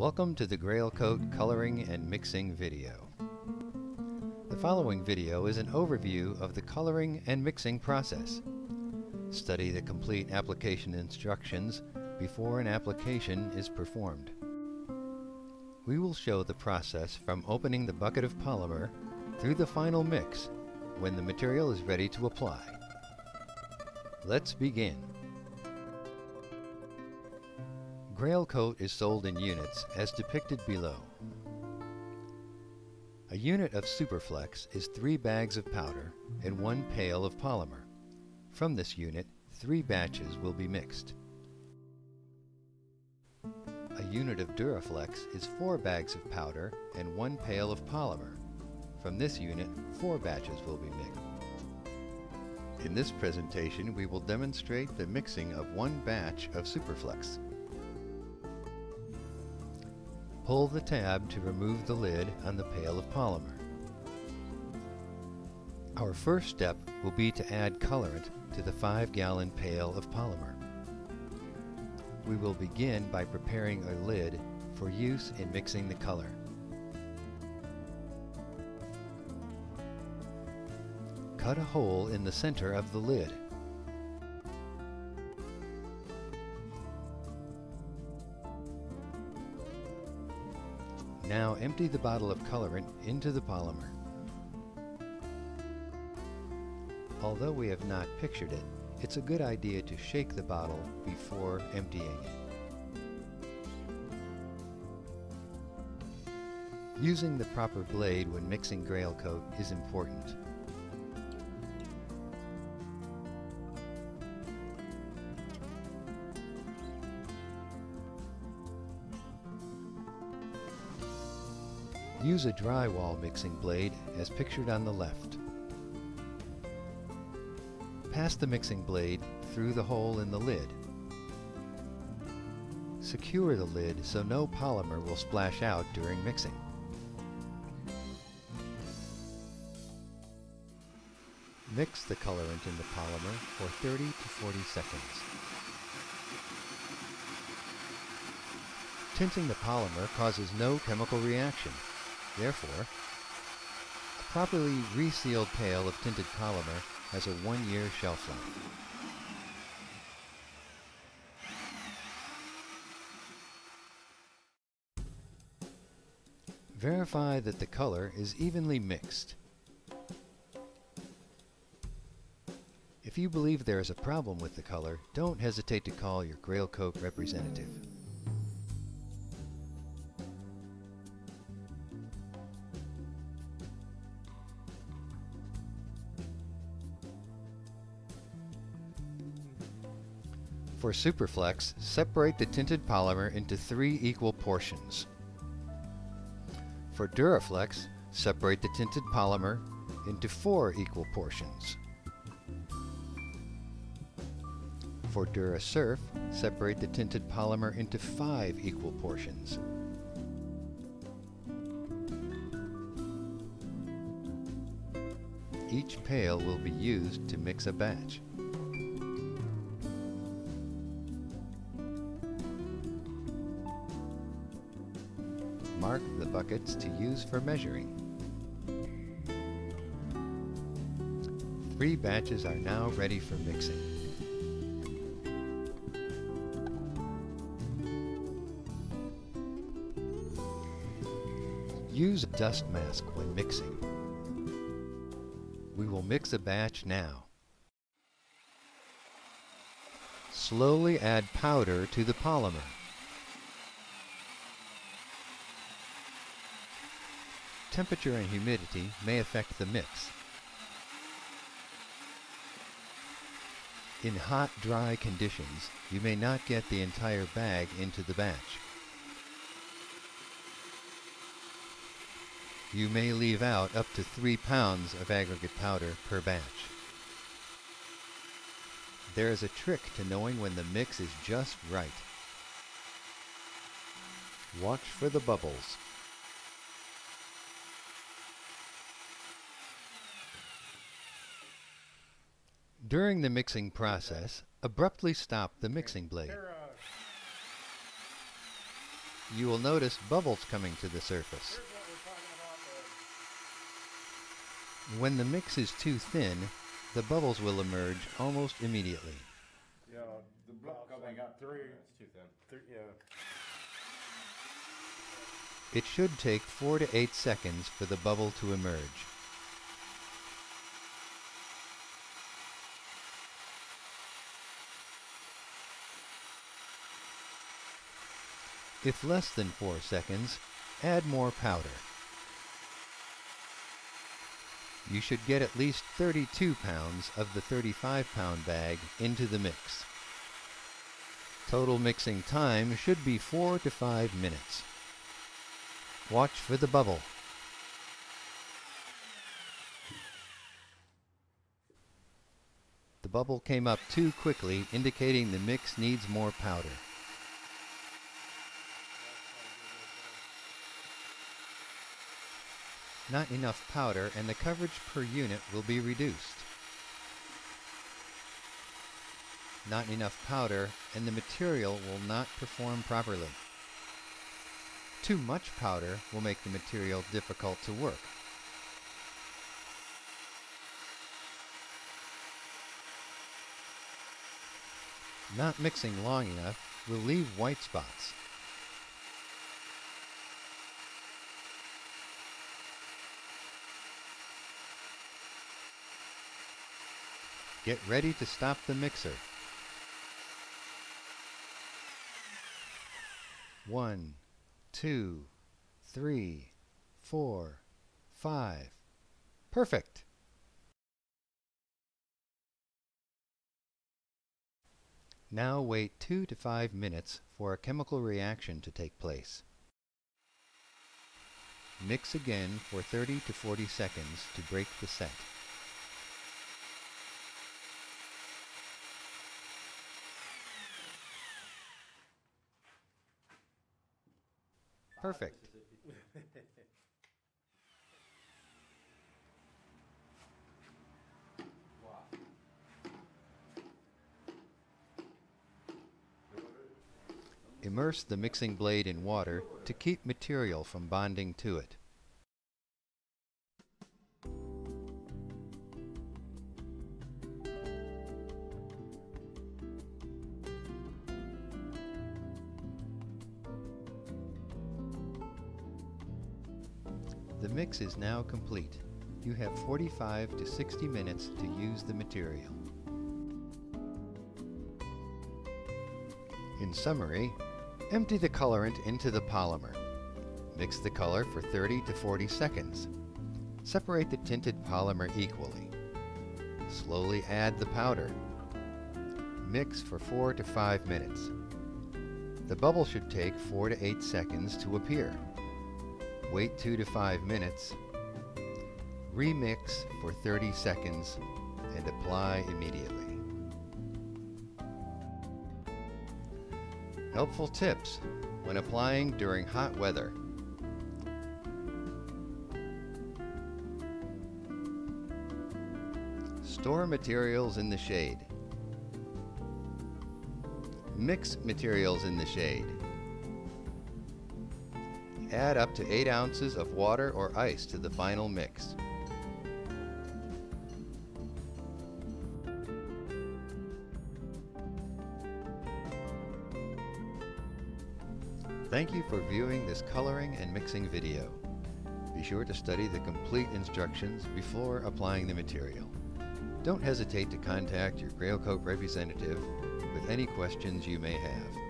Welcome to the GrailCoat coloring and mixing video. The following video is an overview of the coloring and mixing process. Study the complete application instructions before an application is performed. We will show the process from opening the bucket of polymer through the final mix when the material is ready to apply. Let's begin. GrailCoat is sold in units as depicted below. A unit of Superflex is 3 bags of powder and 1 pail of polymer. From this unit, 3 batches will be mixed. A unit of Duraflex is 4 bags of powder and 1 pail of polymer. From this unit, 4 batches will be mixed. In this presentation, we will demonstrate the mixing of 1 batch of Superflex. Pull the tab to remove the lid on the pail of polymer. Our first step will be to add colorant to the 5-gallon pail of polymer. We will begin by preparing a lid for use in mixing the color. Cut a hole in the center of the lid. Now empty the bottle of colorant into the polymer. Although we have not pictured it, it's a good idea to shake the bottle before emptying it. Using the proper blade when mixing GrailCoat is important. Use a drywall mixing blade as pictured on the left. Pass the mixing blade through the hole in the lid. Secure the lid so no polymer will splash out during mixing. Mix the colorant in the polymer for 30 to 40 seconds. Tinting the polymer causes no chemical reaction. Therefore, a properly resealed pail of tinted polymer has a 1-year shelf life. Verify that the color is evenly mixed. If you believe there is a problem with the color, don't hesitate to call your GrailCoat representative. For Superflex, separate the tinted polymer into 3 equal portions. For Duraflex, separate the tinted polymer into 4 equal portions. For DuraSurf, separate the tinted polymer into 5 equal portions. Each pail will be used to mix a batch. Mark the buckets to use for measuring. 3 batches are now ready for mixing. Use a dust mask when mixing. We will mix a batch now. Slowly add powder to the polymer. Temperature and humidity may affect the mix. In hot, dry conditions, you may not get the entire bag into the batch. You may leave out up to 3 pounds of aggregate powder per batch. There is a trick to knowing when the mix is just right. Watch for the bubbles. During the mixing process, abruptly stop the mixing blade. you will notice bubbles coming to the surface. When the mix is too thin, the bubbles will emerge almost immediately. Yeah, the block I got three. It's too thin. Yeah. It should take 4 to 8 seconds for the bubble to emerge. If less than 4 seconds, add more powder. You should get at least 32 pounds of the 35-pound bag into the mix. Total mixing time should be 4 to 5 minutes. Watch for the bubble. The bubble came up too quickly, indicating the mix needs more powder. Not enough powder, and the coverage per unit will be reduced. Not enough powder, and the material will not perform properly. Too much powder will make the material difficult to work. Not mixing long enough will leave white spots. Get ready to stop the mixer. 1, 2, 3, 4, 5. Perfect! Now wait 2 to 5 minutes for a chemical reaction to take place. Mix again for 30 to 40 seconds to break the set. Perfect. Immerse the mixing blade in water to keep material from bonding to it. The mix is now complete. You have 45 to 60 minutes to use the material. In summary, empty the colorant into the polymer. Mix the color for 30 to 40 seconds. Separate the tinted polymer equally. Slowly add the powder. Mix for 4 to 5 minutes. The bubble should take 4 to 8 seconds to appear. Wait 2 to 5 minutes. Remix for 30 seconds and apply immediately. Helpful tips when applying during hot weather. Store materials in the shade. Mix materials in the shade. Add up to 8 ounces of water or ice to the final mix. Thank you for viewing this coloring and mixing video. Be sure to study the complete instructions before applying the material. Don't hesitate to contact your GrailCoat representative with any questions you may have.